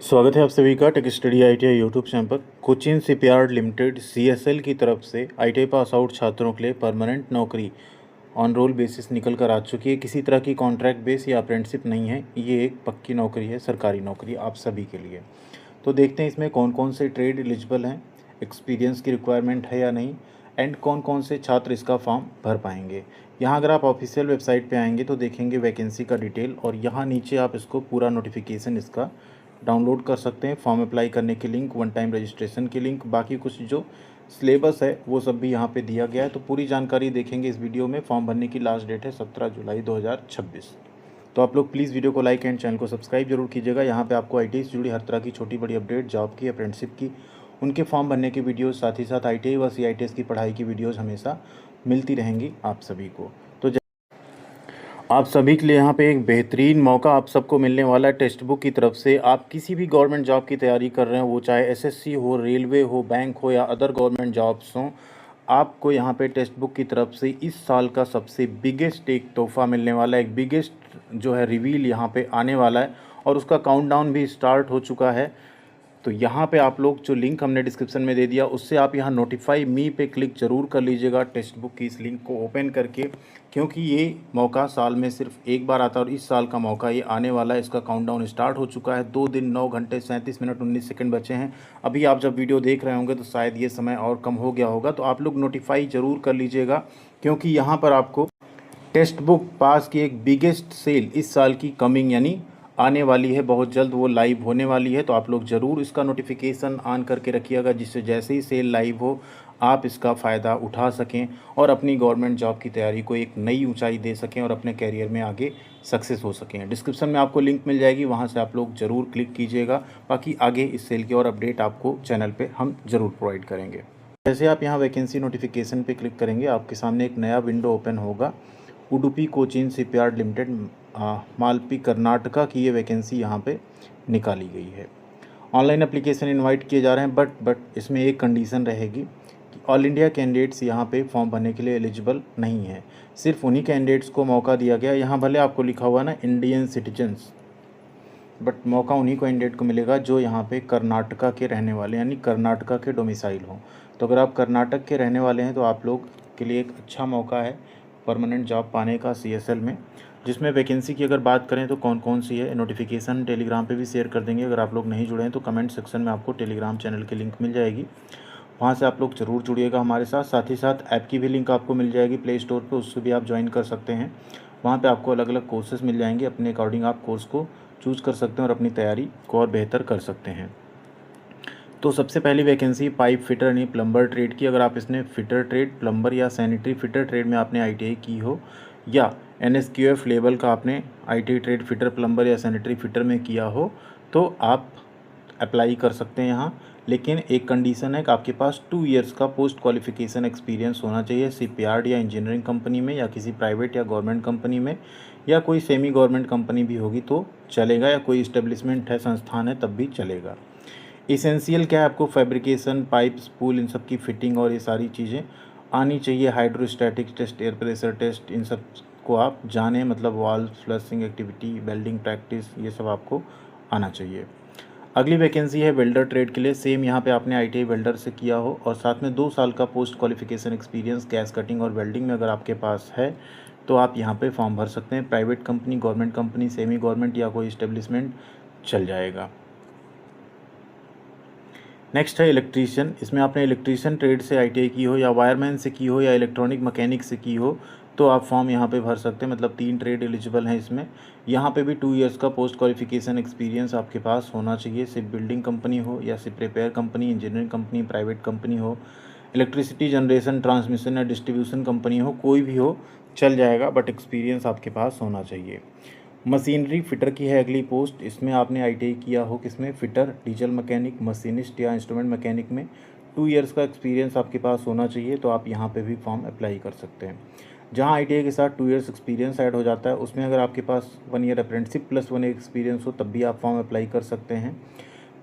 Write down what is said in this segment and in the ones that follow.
स्वागत है आप सभी का tech study ITI YouTube channel पर। कोचिन शिपयार्ड लिमिटेड सीएसएल की तरफ से आईटीआई पास आउट छात्रों के लिए परमानेंट नौकरी ऑन रोल बेसिस निकल कर आ चुकी है। किसी तरह की कॉन्ट्रैक्ट बेस या अप्रेंटिसशिप नहीं है, ये एक पक्की नौकरी है, सरकारी नौकरी आप सभी के लिए। तो देखते हैं इसमें कौन कौन से ट्रेड एलिजिबल हैं, एक्सपीरियंस की रिक्वायरमेंट है या नहीं, एंड कौन कौन से छात्र इसका फॉर्म भर पाएंगे। यहाँ अगर आप ऑफिशियल वेबसाइट पे आएंगे तो देखेंगे वैकेंसी का डिटेल, और यहाँ नीचे आप इसको पूरा नोटिफिकेशन इसका डाउनलोड कर सकते हैं। फॉर्म अप्लाई करने की लिंक, वन टाइम रजिस्ट्रेशन की लिंक, बाकी कुछ जो सिलेबस है वो सब भी यहाँ पे दिया गया है। तो पूरी जानकारी देखेंगे इस वीडियो में। फॉर्म भरने की लास्ट डेट है 17 जुलाई 2026। तो आप लोग प्लीज़ वीडियो को लाइक एंड चैनल को सब्सक्राइब जरूर कीजिएगा। यहाँ पे आपको आईटीआई से जुड़ी हर तरह की छोटी बड़ी अपडेट, जॉब की, अप्रेंटिसशिप की, उनके फॉर्म भरने की वीडियोस, साथ ही साथ आईटीआई व सीआईटीएस की पढ़ाई की वीडियोस हमेशा मिलती रहेंगी आप सभी को। तो आप सभी के लिए यहाँ पे एक बेहतरीन मौका आप सबको मिलने वाला है टेक्स्ट बुक की तरफ से। आप किसी भी गवर्नमेंट जॉब की तैयारी कर रहे हैं, वो चाहे एसएससी हो, रेलवे हो, बैंक हो या अदर गवर्नमेंट जॉब्स हों, आपको यहाँ पे टेक्स्ट बुक की तरफ से इस साल का सबसे बिगेस्ट एक तोहफ़ा मिलने वाला है। एक बिगेस्ट जो है रिवील यहाँ पे आने वाला है, और उसका काउंटडाउन भी स्टार्ट हो चुका है। तो यहाँ पे आप लोग जो लिंक हमने डिस्क्रिप्शन में दे दिया, उससे आप यहाँ नोटिफाई मी पे क्लिक ज़रूर कर लीजिएगा टेक्स्ट बुक की इस लिंक को ओपन करके, क्योंकि ये मौका साल में सिर्फ एक बार आता है और इस साल का मौका ये आने वाला है। इसका काउंटडाउन स्टार्ट हो चुका है। 2 दिन 9 घंटे 37 मिनट 19 सेकंड बचे हैं। अभी आप जब वीडियो देख रहे होंगे तो शायद ये समय और कम हो गया होगा। तो आप लोग नोटिफाई ज़रूर कर लीजिएगा, क्योंकि यहाँ पर आपको टेक्स्ट बुक पास की एक बिगेस्ट सेल इस साल की कमिंग यानी आने वाली है, बहुत जल्द वो लाइव होने वाली है। तो आप लोग ज़रूर इसका नोटिफिकेशन ऑन करके रखिएगा, जिससे जैसे ही सेल लाइव हो आप इसका फ़ायदा उठा सकें और अपनी गवर्नमेंट जॉब की तैयारी को एक नई ऊंचाई दे सकें और अपने कैरियर में आगे सक्सेस हो सकें। डिस्क्रिप्शन में आपको लिंक मिल जाएगी, वहाँ से आप लोग ज़रूर क्लिक कीजिएगा। बाकी आगे इस सेल की और अपडेट आपको चैनल पर हम ज़रूर प्रोवाइड करेंगे। जैसे आप यहाँ वैकेंसी नोटिफिकेशन पे क्लिक करेंगे, आपके सामने एक नया विंडो ओपन होगा। उडुपी कोचिन शिपयार्ड लिमिटेड, मालपी कर्नाटका की ये वैकेंसी यहाँ पे निकाली गई है। ऑनलाइन एप्लीकेशन इनवाइट किए जा रहे हैं, बट इसमें एक कंडीशन रहेगी कि ऑल इंडिया कैंडिडेट्स यहाँ पे फॉर्म भरने के लिए एलिजिबल नहीं है। सिर्फ उन्हीं कैंडिडेट्स को मौका दिया गया। यहाँ भले आपको लिखा हुआ ना इंडियन सिटीजन्स, बट मौका उन्हीं को कैंडिडेट को मिलेगा जो यहाँ पे कर्नाटका के रहने वाले, यानी कर्नाटका के डोमिसाइल हों। तो अगर आप कर्नाटक के रहने वाले हैं तो आप लोग के लिए एक अच्छा मौका है परमानेंट जॉब पाने का सीएसएल में। जिसमें वैकेंसी की अगर बात करें तो कौन कौन सी है, नोटिफिकेशन टेलीग्राम पे भी शेयर कर देंगे। अगर आप लोग नहीं जुड़े हैं तो कमेंट सेक्शन में आपको टेलीग्राम चैनल की लिंक मिल जाएगी, वहाँ से आप लोग ज़रूर जुड़िएगा हमारे साथ। साथ ही साथ ऐप की भी लिंक आपको मिल जाएगी प्ले स्टोर पर, उससे भी आप ज्वाइन कर सकते हैं। वहाँ पर आपको अलग अलग कोर्सेज मिल जाएंगे, अपने अकॉर्डिंग आप कोर्स को चूज़ कर सकते हैं और अपनी तैयारी को और बेहतर कर सकते हैं। तो सबसे पहली वैकेंसी पाइप फिटर यानी प्लम्बर ट्रेड की। अगर आप इसने फिटर ट्रेड, प्लम्बर या सैनिटरी फिटर ट्रेड में आपने आईटीआई की हो, या एनएसक्यूएफ लेवल का आपने आईटीआई ट्रेड फिटर, प्लम्बर या सैनिटरी फिटर में किया हो, तो आप अप्लाई कर सकते हैं यहाँ। लेकिन एक कंडीशन है कि आपके पास 2 इयर्स का पोस्ट क्वालिफिकेशन एक्सपीरियंस होना चाहिए शिपयार्ड या इंजीनियरिंग कंपनी में, या किसी प्राइवेट या गवर्नमेंट कंपनी में, या कोई सेमी गवर्नमेंट कंपनी भी होगी तो चलेगा, या कोई इस्टेब्लिशमेंट है, संस्थान है, तब भी चलेगा। इसेंशियल क्या है, आपको फैब्रिकेशन, पाइप, स्पूल, इन सब की फिटिंग और ये सारी चीज़ें आनी चाहिए। Hydrostatic test, air pressure test, इन सब को आप जाने, मतलब valve flushing activity, welding practice, ये सब आपको आना चाहिए। अगली वैकेंसी है वेल्डर ट्रेड के लिए। सेम यहाँ पे आपने आईटीआई वेल्डर से किया हो और साथ में 2 साल का post qualification experience gas cutting और वेल्डिंग में अगर आपके पास है तो आप यहाँ पे फॉर्म भर सकते हैं। Private company, government company, semi government या कोई इस्टेब्लिशमेंट चल जाएगा। नेक्स्ट है इलेक्ट्रीशियन। इसमें आपने इलेक्ट्रीशियन ट्रेड से आईटीआई की हो, या वायरमैन से की हो, या इलेक्ट्रॉनिक मैकेनिक से की हो, तो आप फॉर्म यहाँ पे भर सकते हैं। मतलब 3 ट्रेड एलिजिबल हैं इसमें। यहाँ पे भी 2 इयर्स का पोस्ट क्वालिफिकेशन एक्सपीरियंस आपके पास होना चाहिए। सिर्फ बिल्डिंग कंपनी हो, या सिर्फ repair company, engineering company, private company हो, इलेक्ट्रिसिटी जनरेशन, ट्रांसमिशन या डिस्ट्रीब्यूशन कंपनी हो, कोई भी हो चल जाएगा, बट एक्सपीरियंस आपके पास होना चाहिए। मशीनरी फिटर की है अगली पोस्ट। इसमें आपने आईटीआई किया हो किसमें, फिटर, डीजल मैकेनिक, मशीनिस्ट या इंस्ट्रूमेंट मैकेनिक में 2 इयर्स का एक्सपीरियंस आपके पास होना चाहिए। तो आप यहाँ पे भी फॉर्म अप्लाई कर सकते हैं। जहाँ आईटीआई के साथ 2 इयर्स एक्सपीरियंस ऐड हो जाता है, उसमें अगर आपके पास 1 year apprenticeship plus 1 year experience हो, तब भी आप फॉर्म अप्लाई कर सकते हैं।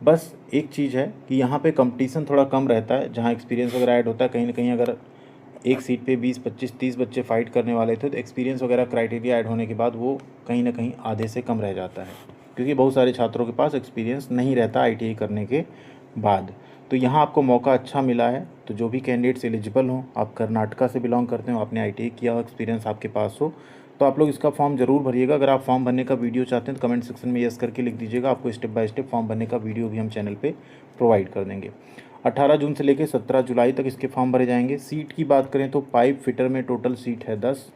बस एक चीज़ है कि यहाँ पे कंपटीशन थोड़ा कम रहता है। जहाँ एक्सपीरियंस वगैरह ऐड होता है, कहीं ना कहीं अगर एक सीट पे 20, 25, 30 बच्चे फाइट करने वाले थे, तो एक्सपीरियंस वगैरह क्राइटेरिया ऐड होने के बाद वो कहीं ना कहीं आधे से कम रह जाता है, क्योंकि बहुत सारे छात्रों के पास एक्सपीरियंस नहीं रहता ITI करने के बाद। तो यहाँ आपको मौका अच्छा मिला है। तो जो भी कैंडिडेट्स एलिजिबल हों, आप कर्नाटका से बिलोंग करते हो, आपने ITI किया हो, एक्सपीरियंस आपके पास हो, तो आप लोग इसका फॉर्म ज़रूर भरिएगा। अगर आप फॉर्म भरने का वीडियो चाहते हैं तो कमेंट सेक्शन में यस करके लिख दीजिएगा, आपको स्टेप बाय स्टेप फॉर्म भरने का वीडियो भी हम चैनल पे प्रोवाइड कर देंगे। 18 जून से लेकर 17 जुलाई तक इसके फॉर्म भरे जाएंगे। सीट की बात करें तो पाइप फिटर में टोटल सीट है 10,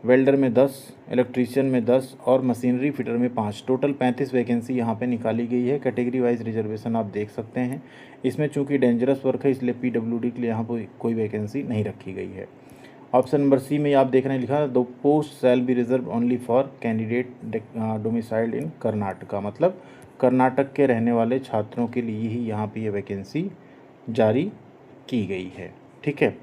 वेल्डर में 10, इलेक्ट्रीशियन में 10 और मशीनरी फिटर में 5। टोटल 35 वैकेंसी यहाँ पे निकाली गई है। कैटेगरी वाइज रिजर्वेशन आप देख सकते हैं। इसमें चूंकि डेंजरस वर्क है इसलिए PWD के लिए यहाँ पर कोई वैकेंसी नहीं रखी गई है। ऑप्शन नंबर सी में आप देख रहे हैं लिखा है, the post shall be reserve only for candidate domiciled in Karnataka, मतलब कर्नाटक के रहने वाले छात्रों के लिए ही यहाँ पे ये वैकेंसी जारी की गई है। ठीक है।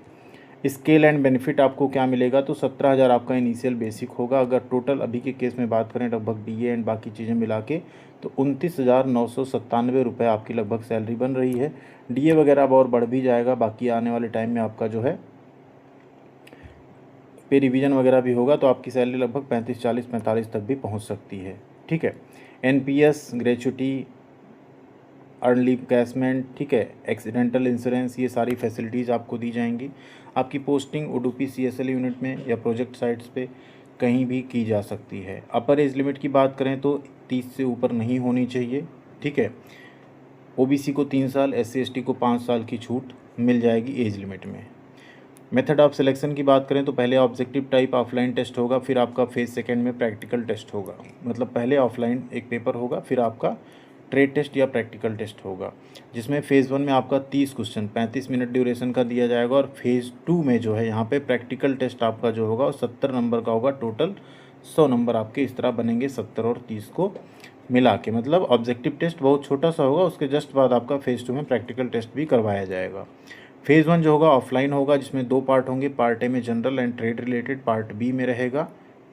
स्केल एंड बेनिफिट आपको क्या मिलेगा, तो 17,000 आपका इनिशियल बेसिक होगा। अगर टोटल अभी के केस में बात करें लगभग DA एंड बाकी चीज़ें मिला के तो 29,997 रुपये आपकी लगभग सैलरी बन रही है। DA वगैरह अब और बढ़ भी जाएगा, बाकी आने वाले टाइम में आपका जो है पे रिवीजन वगैरह भी होगा तो आपकी सैलरी लगभग 35, 40, 45 तक भी पहुंच सकती है। ठीक है। NPS, ग्रेचुटी, अर्न लीव कैशमेंट, ठीक है, एक्सीडेंटल इंश्योरेंस, ये सारी फैसिलिटीज़ आपको दी जाएंगी। आपकी पोस्टिंग उडुपी CSL यूनिट में या प्रोजेक्ट साइट्स पे कहीं भी की जा सकती है। अपर एज लिमिट की बात करें तो 30 से ऊपर नहीं होनी चाहिए। ठीक है। OBC को 3 साल, SC ST को 5 साल की छूट मिल जाएगी एज लिमिट में। मेथड ऑफ सिलेक्शन की बात करें तो पहले ऑब्जेक्टिव टाइप ऑफलाइन टेस्ट होगा, फिर आपका फेज सेकंड में प्रैक्टिकल टेस्ट होगा। मतलब पहले ऑफलाइन एक पेपर होगा, फिर आपका ट्रेड टेस्ट या प्रैक्टिकल टेस्ट होगा, जिसमें फ़ेज़ 1 में आपका 30 क्वेश्चन 35 मिनट ड्यूरेशन का दिया जाएगा। और फेज़ 2 में जो है यहाँ पे प्रैक्टिकल टेस्ट आपका जो होगा वो 70 नंबर का होगा। टोटल 100 नंबर आपके इस तरह बनेंगे 70 और 30 को मिला के। मतलब ऑब्जेक्टिव टेस्ट बहुत छोटा सा होगा, उसके जस्ट बाद आपका फेज़ 2 में प्रैक्टिकल टेस्ट भी करवाया जाएगा। फेज़ 1 जो होगा ऑफलाइन होगा, जिसमें 2 पार्ट होंगे। पार्ट ए में general and trade related, part B में रहेगा।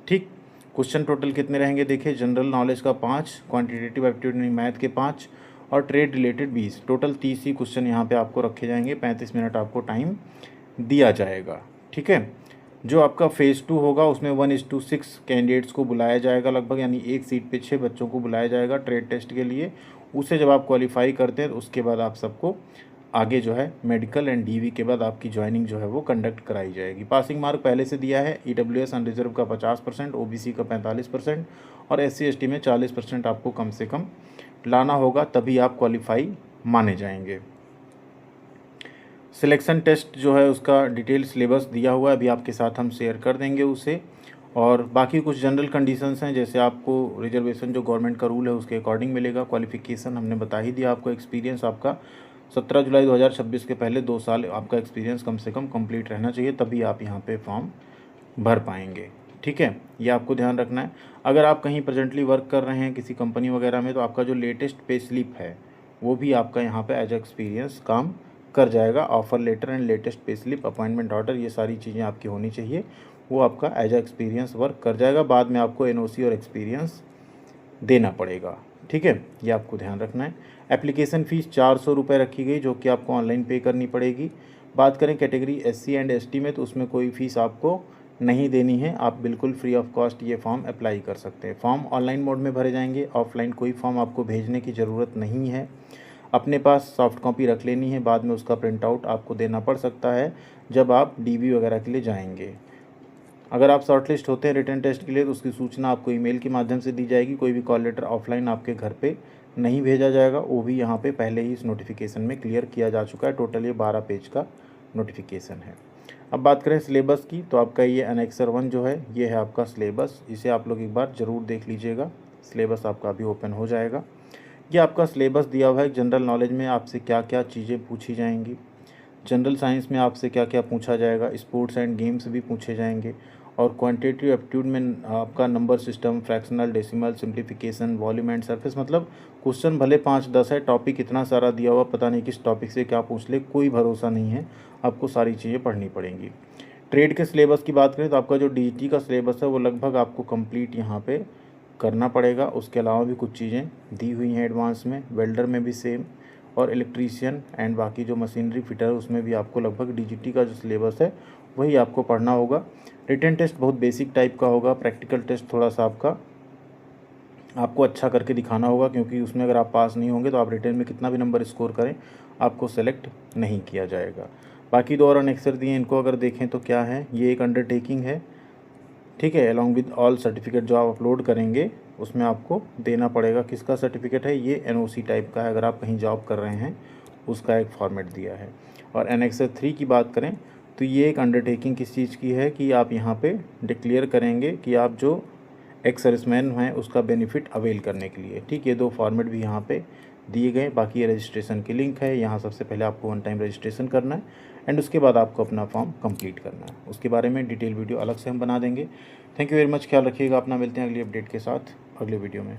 ठीक। क्वेश्चन टोटल कितने रहेंगे देखिए, जनरल नॉलेज का 5, क्वांटिटेटिव एप्टीट्यूड मैथ के 5 और ट्रेड रिलेटेड 20। टोटल 30 ही क्वेश्चन यहाँ पे आपको रखे जाएंगे। 35 मिनट आपको टाइम दिया जाएगा। ठीक है। जो आपका फेज़ 2 होगा उसमें 1:6 कैंडिडेट्स को बुलाया जाएगा लगभग, यानी एक सीट पे 6 बच्चों को बुलाया जाएगा ट्रेड टेस्ट के लिए। उसे जब आप क्वालिफाई करते हैं तो उसके बाद आप सबको आगे जो है मेडिकल एंड DV के बाद आपकी ज्वाइनिंग जो है वो कंडक्ट कराई जाएगी। पासिंग मार्क पहले से दिया है। EWS अनरिजर्व का 50%, OBC का 45% और SC ST में 40% आपको कम से कम लाना होगा, तभी आप क्वालिफाई माने जाएंगे। सिलेक्शन टेस्ट जो है उसका डिटेल सिलेबस दिया हुआ है, अभी आपके साथ हम शेयर कर देंगे उसे। और बाकी कुछ जनरल कंडीशंस हैं, जैसे आपको रिजर्वेशन जो गवर्नमेंट का रूल है उसके अकॉर्डिंग मिलेगा। क्वालिफिकेशन हमने बता ही दिया आपको। एक्सपीरियंस आपका 17 जुलाई 2026 के पहले 2 साल आपका एक्सपीरियंस कम से कम कंप्लीट रहना चाहिए, तभी आप यहाँ पे फॉर्म भर पाएंगे। ठीक है। ये आपको ध्यान रखना है। अगर आप कहीं प्रेजेंटली वर्क कर रहे हैं किसी कंपनी वगैरह में, तो आपका जो लेटेस्ट पे स्लिप है वो भी आपका यहाँ पे एज एक्सपीरियंस काम कर जाएगा। Offer letter and latest pay slip, appointment order, ये सारी चीज़ें आपकी होनी चाहिए, वो आपका एज एक्सपीरियंस वर्क कर जाएगा। बाद में आपको NOC और एक्सपीरियंस देना पड़ेगा। ठीक है। ये आपको ध्यान रखना है। एप्लीकेशन फ़ीस 400 रुपये रखी गई, जो कि आपको ऑनलाइन पे करनी पड़ेगी। बात करें कैटेगरी SC एंड ST में, तो उसमें कोई फ़ीस आपको नहीं देनी है, आप बिल्कुल फ्री ऑफ कॉस्ट ये फॉर्म अप्लाई कर सकते हैं। फॉर्म ऑनलाइन मोड में भरे जाएंगे, ऑफलाइन कोई फॉर्म आपको भेजने की ज़रूरत नहीं है। अपने पास सॉफ्ट कॉपी रख लेनी है, बाद में उसका प्रिंट आउट आपको देना पड़ सकता है जब आप DV वगैरह के लिए जाएंगे। अगर आप शॉर्टलिस्ट होते हैं रिटन टेस्ट के लिए तो उसकी सूचना आपको ईमेल के माध्यम से दी जाएगी। कोई भी कॉल लेटर ऑफलाइन आपके घर पे नहीं भेजा जाएगा, वो भी यहाँ पे पहले ही इस नोटिफिकेशन में क्लियर किया जा चुका है। टोटल ये 12 पेज का नोटिफिकेशन है। अब बात करें सिलेबस की, तो आपका ये एनेक्सर 1 जो है ये है आपका सिलेबस। इसे आप लोग एक बार ज़रूर देख लीजिएगा। सिलेबस आपका अभी ओपन हो जाएगा। ये आपका सिलेबस दिया हुआ है। जनरल नॉलेज में आपसे क्या क्या चीज़ें पूछी जाएंगी, जनरल साइंस में आपसे क्या क्या पूछा जाएगा, स्पोर्ट्स एंड गेम्स भी पूछे जाएंगे, और क्वांटिटेटिव एप्टीट्यूड में आपका number system, fractional, decimal, simplification, volume and surface. मतलब क्वेश्चन भले 5-10 है, टॉपिक इतना सारा दिया हुआ, पता नहीं किस टॉपिक से क्या पूछ ले, कोई भरोसा नहीं है, आपको सारी चीज़ें पढ़नी पड़ेंगी। ट्रेड के सिलेबस की बात करें तो आपका जो DGT का सिलेबस है वो लगभग आपको कंप्लीट यहाँ पे करना पड़ेगा। उसके अलावा भी कुछ चीज़ें दी हुई हैं एडवांस में, वेल्डर में भी सेम, और इलेक्ट्रीशियन एंड बाकी जो मशीनरी फिटर है उसमें भी आपको लगभग DGT का जो सिलेबस है वही आपको पढ़ना होगा। रिटन टेस्ट बहुत बेसिक टाइप का होगा, प्रैक्टिकल टेस्ट थोड़ा सा आपका आपको अच्छा करके दिखाना होगा, क्योंकि उसमें अगर आप पास नहीं होंगे तो आप रिटन में कितना भी नंबर स्कोर करें आपको सेलेक्ट नहीं किया जाएगा। बाकी 2 और अनेक्सर दिए, इनको अगर देखें तो क्या है, ये एक अंडरटेकिंग है, ठीक है। अलॉन्ग विद ऑल सर्टिफिकेट जो आप अपलोड करेंगे उसमें आपको देना पड़ेगा। किसका सर्टिफिकेट है, ये एनओसी टाइप का है, अगर आप कहीं जॉब कर रहे हैं उसका एक फॉर्मेट दिया है। और एनेक्सर 3 की बात करें तो ये एक अंडरटेकिंग किस चीज़ की है कि आप यहाँ पे डिक्लेयर करेंगे कि आप जो एक्स सर्विसमैन हैं उसका बेनिफिट अवेल करने के लिए, ठीक। ये 2 फॉर्मेट भी यहाँ पे दिए गए। बाकी ये रजिस्ट्रेशन की लिंक है, यहाँ सबसे पहले आपको 1 टाइम रजिस्ट्रेशन करना है एंड उसके बाद आपको अपना फॉर्म कंप्लीट करना है। उसके बारे में डिटेल वीडियो अलग से हम बना देंगे। थैंक यू वेरी मच, ख्याल रखिएगा अपना। मिलते हैं अगली अपडेट के साथ अगले वीडियो में।